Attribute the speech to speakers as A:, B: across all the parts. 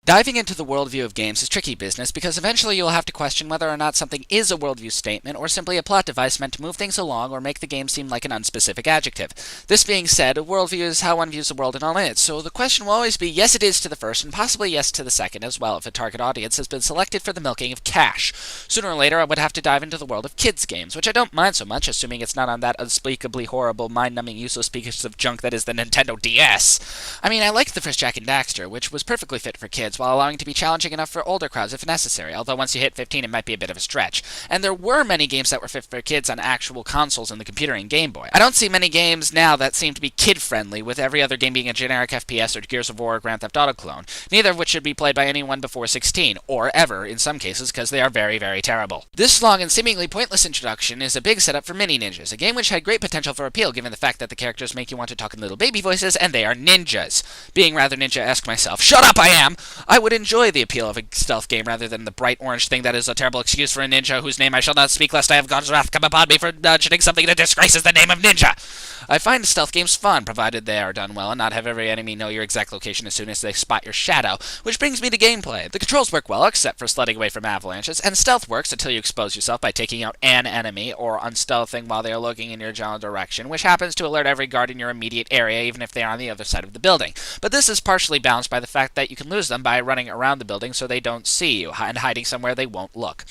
A: Diving into the worldview of games is tricky business because eventually you'll have to question whether or not something is a worldview statement or simply a plot device meant to move things along or make the game seem like an unspecific adjective. This being said, a worldview is how one views the world in all minutes, so the question will always be yes it is to the first and possibly yes to the second as well if a target audience has been selected for the milking of cash. Sooner or later I would have to dive into the world of kids games, which I don't mind so much, assuming it's not on that unspeakably horrible, mind-numbing, useless piece of junk that is the Nintendo DS. I mean, I liked the first Jak and Daxter, which was perfectly fit for kids while allowing to be challenging enough for older crowds if necessary, although once you hit 15 it might be a bit of a stretch. And there were many games that were fit for kids on actual consoles in the computer and Game Boy. I don't see many games now that seem to be kid-friendly, with every other game being a generic FPS or Gears of War or Grand Theft Auto clone, neither of which should be played by anyone before 16, or ever in some cases, because they are very, very terrible. This long and seemingly pointless introduction is a big setup for Mini Ninjas, a game which had great potential for appeal given the fact that the characters make you want to talk in little baby voices, and they are ninjas. Being rather ninja-esque myself, shut up I am! I would enjoy the appeal of a stealth game rather than the bright orange thing that is a terrible excuse for a ninja whose name I shall not speak lest I have God's wrath come upon me for mentioning something that disgraces the name of ninja. I find stealth games fun, provided they are done well and not have every enemy know your exact location as soon as they spot your shadow, which brings me to gameplay. The controls work well, except for sledding away from avalanches, and stealth works until you expose yourself by taking out an enemy or unstealthing while they are looking in your general direction, which happens to alert every guard in your immediate area even if they are on the other side of the building. But this is partially balanced by the fact that you can lose them by running around the building so they don't see you, and hiding somewhere they won't look.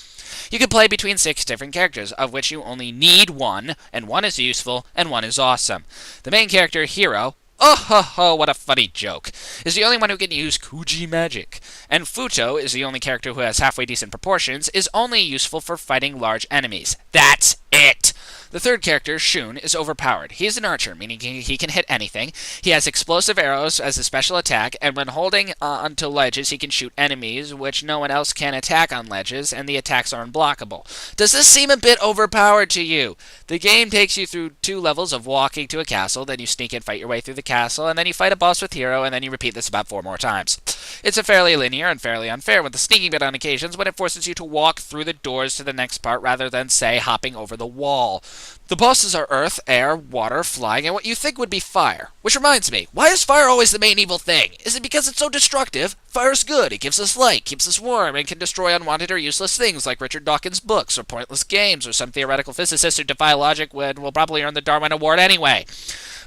A: You can play between 6 different characters, of which you only need one, and one is useful, and one is awesome. The main character, Hiro, oh ho ho, what a funny joke, is the only one who can use Kuji magic. And Futo is the only character who has halfway decent proportions, is only useful for fighting large enemies. That's it! The third character, Shun, is overpowered. He is an archer, meaning he can hit anything. He has explosive arrows as a special attack, and when holding onto ledges, he can shoot enemies, which no one else can attack on ledges, and the attacks are unblockable. Does this seem a bit overpowered to you? The game takes you through 2 levels of walking to a castle, then you sneak and fight your way through the castle, and then you fight a boss with Hiro, and then you repeat this about 4 more times. It's a fairly linear and fairly unfair with the sneaking bit on occasions when it forces you to walk through the doors to the next part rather than, say, hopping over the wall. The bosses are earth, air, water, flying, and what you think would be fire. Which reminds me, why is fire always the main evil thing? Is it because it's so destructive? Fire's good, it gives us light, keeps us warm, and can destroy unwanted or useless things like Richard Dawkins' books, or pointless games, or some theoretical physicist who defy logic will probably earn the Darwin Award anyway.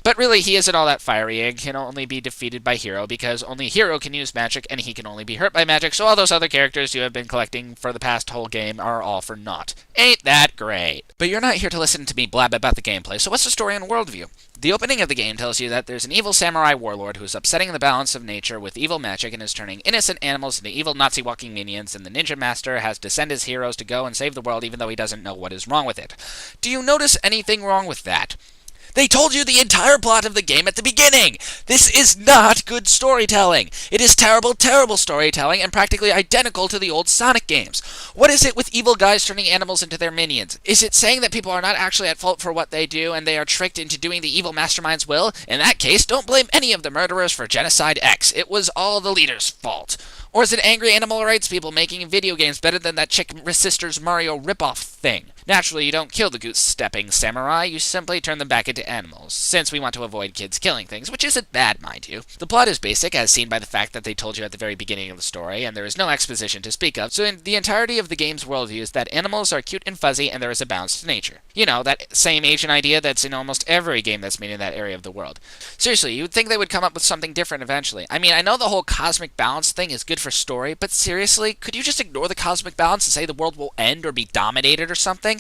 A: But really, he isn't all that fiery and can only be defeated by Hiro, because only Hiro can use magic and he can only be hurt by magic, so all those other characters you have been collecting for the past whole game are all for naught. Ain't that great? But you're not here to listen to me blab about the gameplay, so what's the story and worldview? The opening of the game tells you that there's an evil samurai warlord who's upsetting the balance of nature with evil magic and is turning innocent animals into evil Nazi-walking minions, and the ninja master has to send his heroes to go and save the world even though he doesn't know what is wrong with it. Do you notice anything wrong with that? They told you the entire plot of the game at the beginning! This is not good storytelling! It is terrible, terrible storytelling and practically identical to the old Sonic games. What is it with evil guys turning animals into their minions? Is it saying that people are not actually at fault for what they do and they are tricked into doing the evil mastermind's will? In that case, don't blame any of the murderers for Genocide X. It was all the leader's fault. Or is it angry animal rights people making video games better than that Chick Sisters Mario ripoff thing? Naturally, you don't kill the goose-stepping samurai, you simply turn them back into animals, since we want to avoid kids killing things, which isn't bad, mind you. The plot is basic, as seen by the fact that they told you at the very beginning of the story, and there is no exposition to speak of, so the entirety of the game's worldview is that animals are cute and fuzzy, and there is a balance to nature. You know, that same Asian idea that's in almost every game that's made in that area of the world. Seriously, you would think they would come up with something different eventually. I mean, I know the whole cosmic balance thing is good for story, but seriously, could you just ignore the cosmic balance and say the world will end or be dominated or something?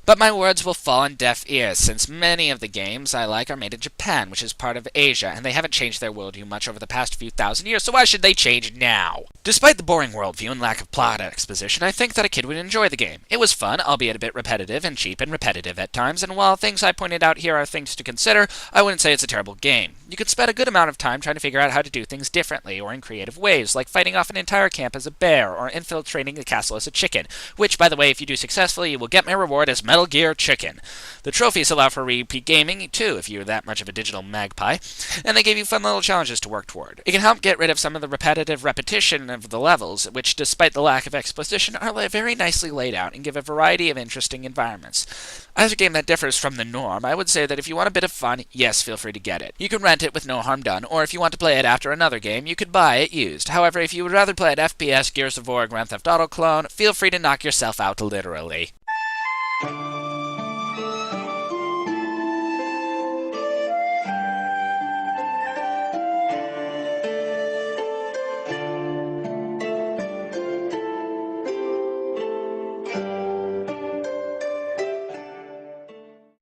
A: But my words will fall on deaf ears, since many of the games I like are made in Japan, which is part of Asia, and they haven't changed their worldview much over the past few thousand years, so why should they change now? Despite the boring worldview and lack of plot exposition, I think that a kid would enjoy the game. It was fun, albeit a bit repetitive and cheap and repetitive at times, and while things I pointed out here are things to consider, I wouldn't say it's a terrible game. You could spend a good amount of time trying to figure out how to do things differently or in creative ways, like fighting off an entire camp as a bear or infiltrating a castle as a chicken, which, by the way, if you do successfully, you will get my their reward is Metal Gear Chicken. The trophies allow for repeat gaming, too, if you're that much of a digital magpie, and they give you fun little challenges to work toward. It can help get rid of some of the repetition of the levels, which, despite the lack of exposition, are very nicely laid out and give a variety of interesting environments. As a game that differs from the norm, I would say that if you want a bit of fun, yes, feel free to get it. You can rent it with no harm done, or if you want to play it after another game, you could buy it used. However, if you would rather play an FPS, Gears of War, Grand Theft Auto clone, feel free to knock yourself out literally.